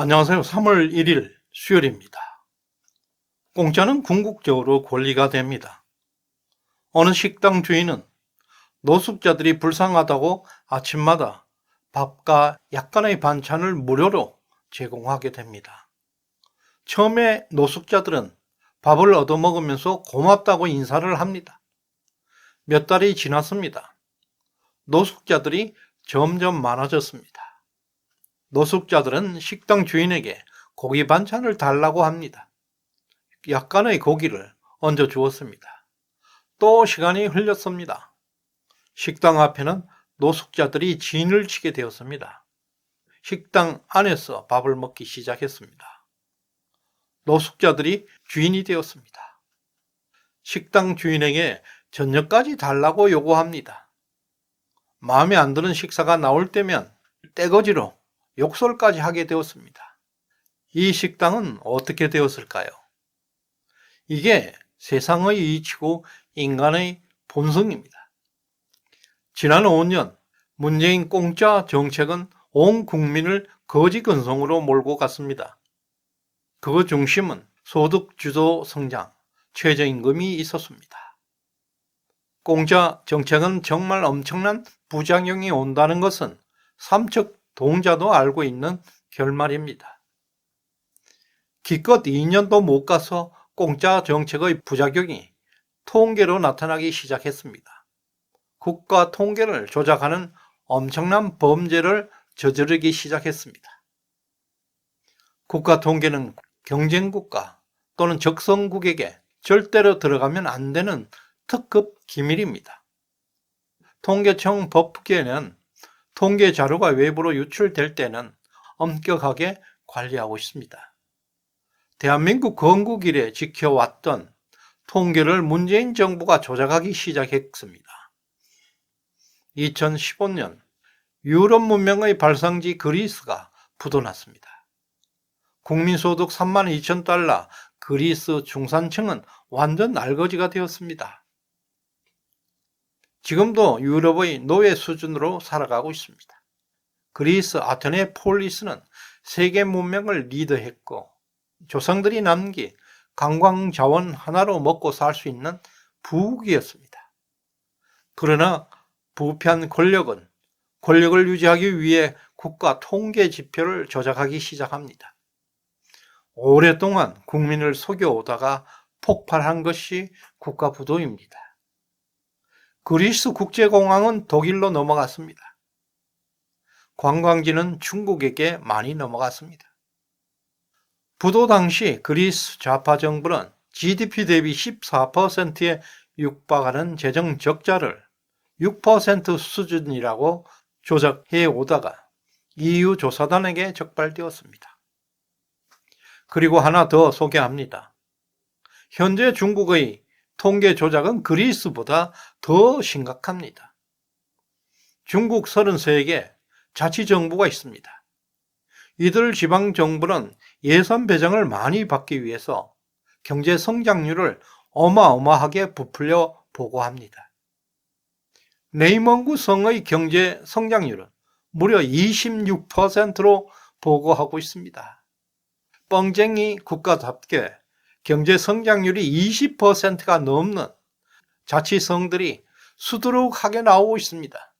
안녕하세요. 3월 1일 수요일입니다. 공짜는 궁극적으로 권리가 됩니다. 어느 식당 주인은 노숙자들이 불쌍하다고 아침마다 밥과 약간의 반찬을 무료로 제공하게 됩니다. 처음에 노숙자들은 밥을 얻어먹으면서 고맙다고 인사를 합니다. 몇 달이 지났습니다. 노숙자들이 점점 많아졌습니다. 노숙자들은 식당 주인에게 고기 반찬을 달라고 합니다. 약간의 고기를 얹어 주었습니다. 또 시간이 흘렀습니다. 식당 앞에는 노숙자들이 진을 치게 되었습니다. 식당 안에서 밥을 먹기 시작했습니다. 노숙자들이 주인이 되었습니다. 식당 주인에게 저녁까지 달라고 요구합니다. 마음에 안 드는 식사가 나올 때면 떼거지로 욕설까지 하게 되었습니다. 이 식당은 어떻게 되었을까요? 이게 세상의 이치고 인간의 본성입니다. 지난 5년 문재인 공짜 정책은 온 국민을 거지근성으로 몰고 갔습니다. 그 중심은 소득주도 성장, 최저임금이 있었습니다. 공짜 정책은 정말 엄청난 부작용이 온다는 것은 삼척 동자도 알고 있는 결말입니다. 기껏 2년도 못 가서 공짜 정책의 부작용이 통계로 나타나기 시작했습니다. 국가 통계를 조작하는 엄청난 범죄를 저지르기 시작했습니다. 국가 통계는 경쟁국가 또는 적성국에게 절대로 들어가면 안 되는 특급 기밀입니다. 통계청 법규에는 통계 자료가 외부로 유출될 때는 엄격하게 관리하고 있습니다. 대한민국 건국 이래 지켜왔던 통계를 문재인 정부가 조작하기 시작했습니다. 2015년 유럽 문명의 발상지 그리스가 부도났습니다. 국민소득 32,000달러 그리스 중산층은 완전 알거지가 되었습니다. 지금도 유럽의 노예 수준으로 살아가고 있습니다. 그리스 아테네 폴리스는 세계 문명을 리드했고 조상들이 남긴 관광 자원 하나로 먹고 살 수 있는 부국이었습니다. 그러나 부패한 권력은 권력을 유지하기 위해 국가 통계 지표를 조작하기 시작합니다. 오랫동안 국민을 속여오다가 폭발한 것이 국가 부도입니다. 그리스 국제공항은 독일로 넘어갔습니다. 관광지는 중국에게 많이 넘어갔습니다. 부도 당시 그리스 좌파 정부는 GDP 대비 14%에 육박하는 재정 적자를 6% 수준이라고 조작해 오다가 EU 조사단에게 적발되었습니다. 그리고 하나 더 소개합니다. 현재 중국의 통계 조작은 그리스보다 더 심각합니다. 중국 33개 자치정부가 있습니다. 이들 지방정부는 예산 배정을 많이 받기 위해서 경제 성장률을 어마어마하게 부풀려 보고합니다. 네이멍구 성의 경제 성장률은 무려 26%로 보고하고 있습니다. 뻥쟁이 국가답게 경제 성장률이 20%가 넘는 자치성들이 수두룩하게 나오고 있습니다.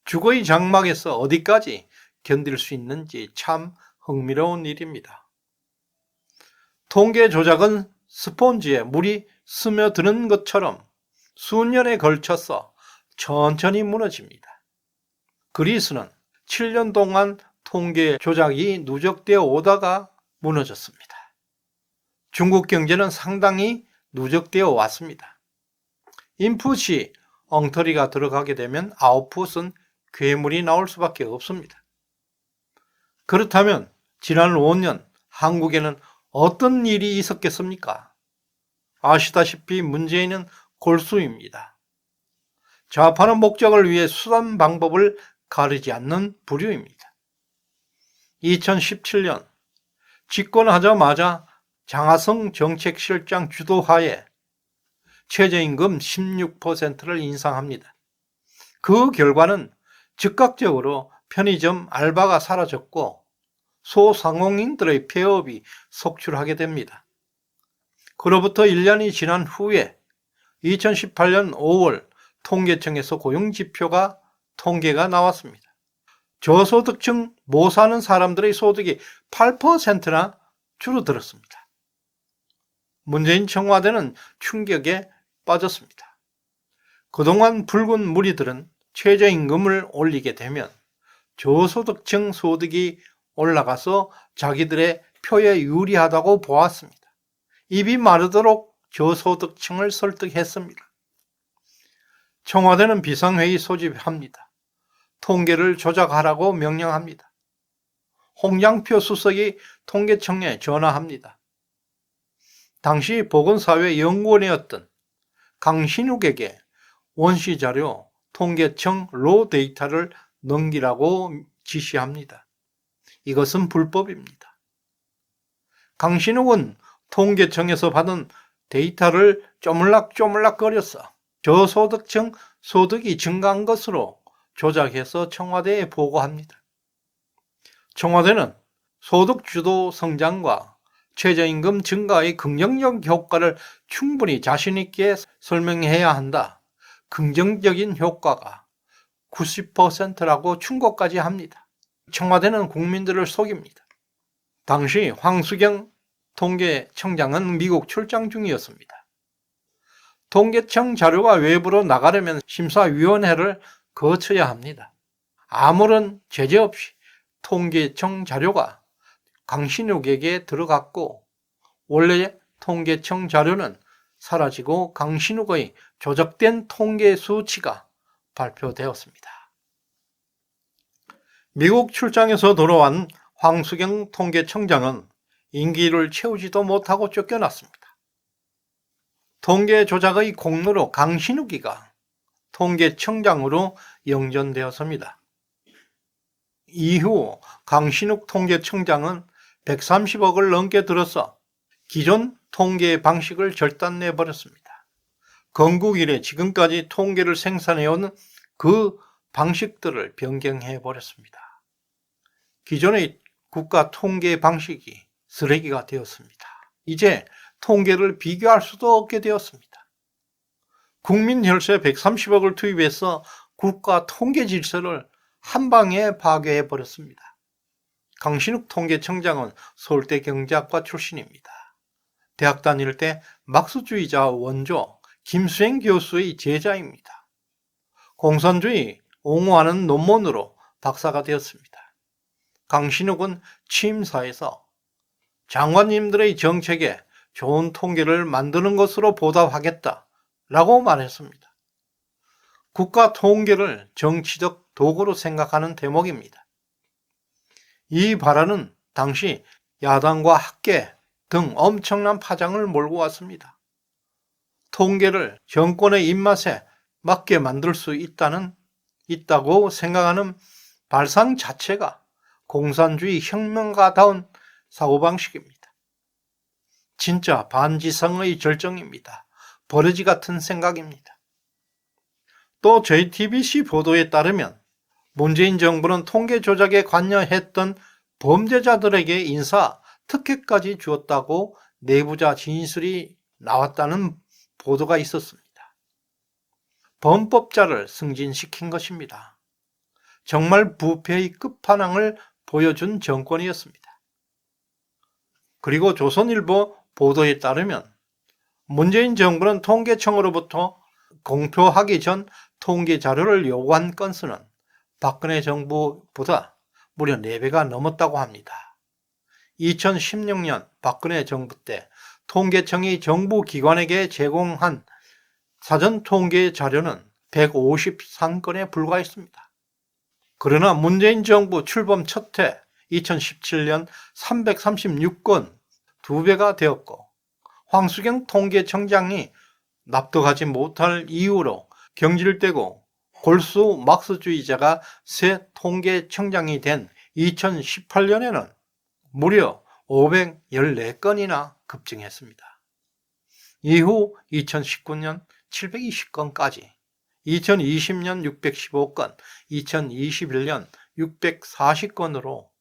주거의 장막에서 어디까지 견딜 수 있는지 참 흥미로운 일입니다. 통계 조작은 스폰지에 물이 스며드는 것처럼 수년에 걸쳐서 천천히 무너집니다. 그리스는 7년 동안 통계 조작이 누적되어 오다가 무너졌습니다. 중국 경제는 상당히 누적되어 왔습니다. 인풋이 엉터리가 들어가게 되면 아웃풋은 괴물이 나올 수밖에 없습니다. 그렇다면 지난 5년 한국에는 어떤 일이 있었겠습니까? 아시다시피 문재인은 골수입니다. 좌파는 목적을 위해 수단 방법을 가리지 않는 부류입니다. 2017년 집권하자마자 장하성 정책실장 주도하에 최저임금 16%를 인상합니다. 그 결과는 즉각적으로 편의점 알바가 사라졌고 소상공인들의 폐업이 속출하게 됩니다. 그로부터 1년이 지난 후에 2018년 5월 통계청에서 고용지표가 통계가 나왔습니다. 저소득층 못 사는 사람들의 소득이 8%나 줄어들었습니다. 문재인 청와대는 충격에 빠졌습니다. 그동안 붉은 무리들은 최저임금을 올리게 되면 저소득층 소득이 올라가서 자기들의 표에 유리하다고 보았습니다. 입이 마르도록 저소득층을 설득했습니다. 청와대는 비상회의 소집합니다. 통계를 조작하라고 명령합니다. 홍장표 수석이 통계청에 전화합니다. 당시 보건사회연구원이었던 강신욱에게 원시자료 통계청 로 데이터를 넘기라고 지시합니다. 이것은 불법입니다. 강신욱은 통계청에서 받은 데이터를 쪼물락쪼물락거려서 저소득층 소득이 증가한 것으로 조작해서 청와대에 보고합니다. 청와대는 소득주도 성장과 최저임금 증가의 긍정적 효과를 충분히 자신있게 설명해야 한다. 긍정적인 효과가 90%라고 충고까지 합니다. 청와대는 국민들을 속입니다. 당시 황수경 통계청장은 미국 출장 중이었습니다. 통계청 자료가 외부로 나가려면 심사위원회를 거쳐야 합니다. 아무런 제재 없이 통계청 자료가 강신욱에게 들어갔고 원래 통계청 자료는 사라지고 강신욱의 조작된 통계 수치가 발표되었습니다. 미국 출장에서 돌아온 황수경 통계청장은 임기를 채우지도 못하고 쫓겨났습니다. 통계 조작의 공로로 강신욱이가 통계청장으로 영전되었습니다. 이후 강신욱 통계청장은 130억을 넘게 들어서 기존 통계 방식을 절단내버렸습니다. 건국 이래 지금까지 통계를 생산해온 그 방식들을 변경해버렸습니다. 기존의 국가 통계 방식이 쓰레기가 되었습니다. 이제 통계를 비교할 수도 없게 되었습니다. 국민 혈세 130억을 투입해서 국가 통계 질서를 한 방에 파괴해 버렸습니다. 강신욱 통계청장은 서울대 경제학과 출신입니다. 대학 다닐 때 막스주의자 원조 김수행 교수의 제자입니다. 공산주의 옹호하는 논문으로 박사가 되었습니다. 강신욱은 취임사에서 장관님들의 정책에 좋은 통계를 만드는 것으로 보답하겠다라고 말했습니다. 국가 통계를 정치적 도구로 생각하는 대목입니다. 이 발언은 당시 야당과 학계 등 엄청난 파장을 몰고 왔습니다. 통계를 정권의 입맛에 맞게 만들 수 있다고 생각하는 발상 자체가 공산주의 혁명가다운 사고방식입니다. 진짜 반지성의 절정입니다. 버러지 같은 생각입니다. 또 JTBC 보도에 따르면 문재인 정부는 통계 조작에 관여했던 범죄자들에게 인사 특혜까지 주었다고 내부자 진술이 나왔다는 보도가 있었습니다. 범법자를 승진시킨 것입니다. 정말 부패의 끝판왕을 보여준 정권이었습니다. 그리고 조선일보 보도에 따르면 문재인 정부는 통계청으로부터 공표하기 전 통계 자료를 요구한 건수는 박근혜 정부보다 무려 4배가 넘었다고 합니다. 2016년 박근혜 정부 때 통계청이 정부 기관에게 제공한 사전 통계 자료는 153건에 불과했습니다. 그러나 문재인 정부 출범 첫 해 2017년 336건, 2배가 되었고 황수경 통계청장이 납득하지 못할 이유로 경질되고 골수 막스주의자가 새 통계청장이 된 2018년에는 무려 514건이나 급증했습니다. 이후 2019년 720건까지, 2020년 615건, 2021년 640건으로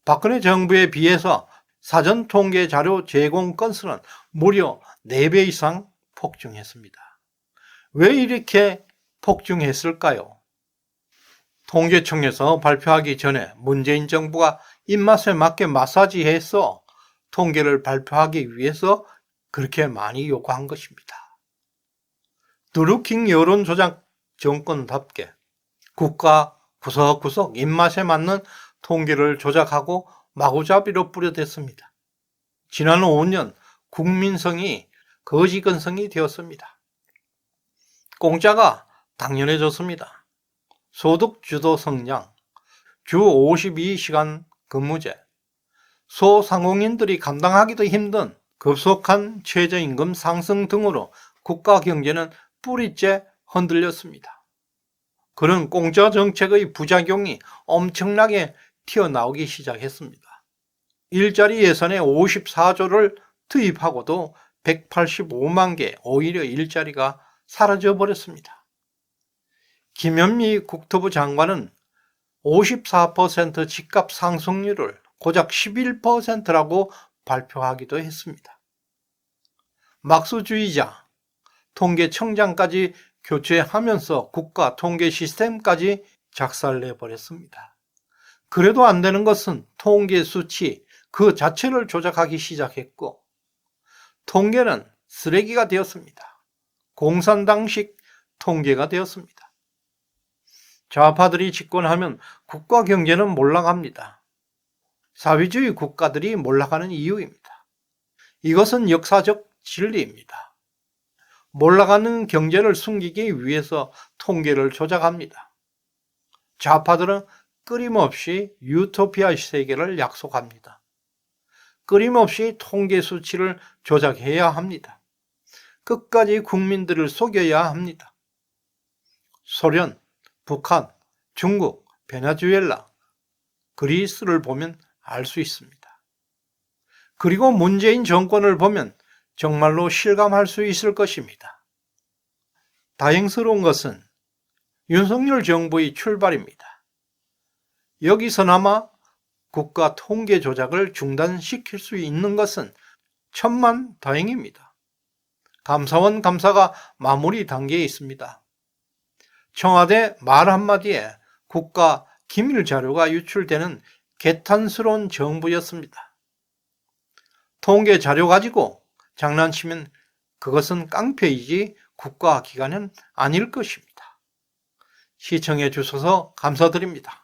박근혜 정부에 비해서 사전 통계 자료 제공 건수는 무려 4배 이상 폭증했습니다. 왜 이렇게 폭증했을까요? 통계청에서 발표하기 전에 문재인 정부가 입맛에 맞게 마사지해서 통계를 발표하기 위해서 그렇게 많이 요구한 것입니다. 드루킹 여론조작 정권답게 국가 구석구석 입맛에 맞는 통계를 조작하고 마구잡이로 뿌려댔습니다. 지난 5년 국민성이 거지건성이 되었습니다. 공짜가 당연해졌습니다. 소득주도 성장, 주 52시간 근무제, 소상공인들이 감당하기도 힘든 급속한 최저임금 상승 등으로 국가 경제는 뿌리째 흔들렸습니다. 그런 공짜 정책의 부작용이 엄청나게 튀어나오기 시작했습니다. 일자리 예산에 54조를 투입하고도 185만 개 오히려 일자리가 사라져버렸습니다. 김현미 국토부 장관은 54% 집값 상승률을 고작 11%라고 발표하기도 했습니다. 막수주의자, 통계청장까지 교체하면서 국가 통계 시스템까지 작살내버렸습니다. 그래도 안 되는 것은 통계 수치 그 자체를 조작하기 시작했고, 통계는 쓰레기가 되었습니다. 공산당식 통계가 되었습니다. 좌파들이 집권하면 국가 경제는 몰락합니다. 사회주의 국가들이 몰락하는 이유입니다. 이것은 역사적 진리입니다. 몰락하는 경제를 숨기기 위해서 통계를 조작합니다. 좌파들은 끊임없이 유토피아 세계를 약속합니다. 끊임없이 통계 수치를 조작해야 합니다. 끝까지 국민들을 속여야 합니다. 소련, 북한, 중국, 베네수엘라, 그리스를 보면 알 수 있습니다. 그리고 문재인 정권을 보면 정말로 실감할 수 있을 것입니다. 다행스러운 것은 윤석열 정부의 출발입니다. 여기서나마 국가 통계 조작을 중단시킬 수 있는 것은 천만 다행입니다. 감사원 감사가 마무리 단계에 있습니다. 청와대 말 한마디에 국가 기밀 자료가 유출되는 개탄스러운 정부였습니다. 통계 자료 가지고 장난치면 그것은 깡패이지 국가 기관은 아닐 것입니다. 시청해 주셔서 감사드립니다.